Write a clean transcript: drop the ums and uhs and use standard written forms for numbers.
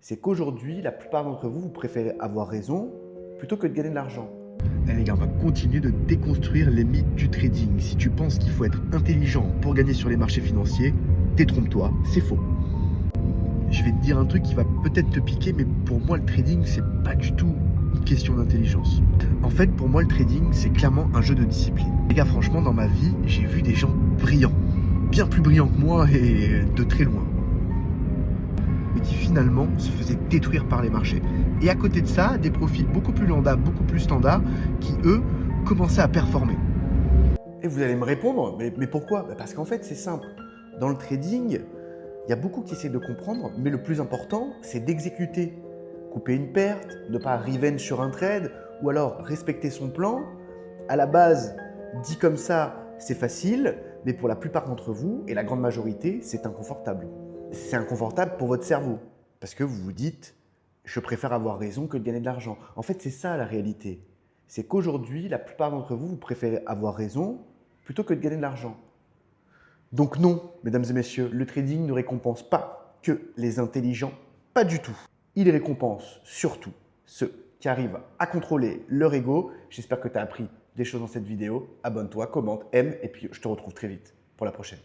c'est qu'aujourd'hui, la plupart d'entre vous, vous préférez avoir raison plutôt que de gagner de l'argent. Eh les gars, on va continuer de déconstruire les mythes du trading. Si tu penses qu'il faut être intelligent pour gagner sur les marchés financiers, détrompe-toi, c'est faux. Je vais te dire un truc qui va peut-être te piquer, mais pour moi, le trading, c'est pas du tout une question d'intelligence. En fait, pour moi, le trading, c'est clairement un jeu de discipline. Les gars, franchement, dans ma vie, j'ai vu des gens brillants. Bien plus brillants que moi et de très loin. Mais qui finalement se faisaient détruire par les marchés. Et à côté de ça, des profils beaucoup plus lambda, beaucoup plus standards, qui eux, commençaient à performer. Et vous allez me répondre, mais pourquoi? Parce qu'en fait, c'est simple. Dans le trading, il y a beaucoup qui essaient de comprendre, mais le plus important, c'est d'exécuter. Couper une perte, ne pas revenge sur un trade, ou alors respecter son plan. À la base, dit comme ça, c'est facile, mais pour la plupart d'entre vous, et la grande majorité, c'est inconfortable. C'est inconfortable pour votre cerveau, parce que vous vous dites « je préfère avoir raison que de gagner de l'argent ». En fait, c'est ça la réalité. C'est qu'aujourd'hui, la plupart d'entre vous, vous préférez avoir raison plutôt que de gagner de l'argent. Donc non, mesdames et messieurs, le trading ne récompense pas que les intelligents, pas du tout. Il récompense surtout ceux qui arrivent à contrôler leur ego. J'espère que tu as appris des choses dans cette vidéo. Abonne-toi, commente, aime et puis je te retrouve très vite pour la prochaine.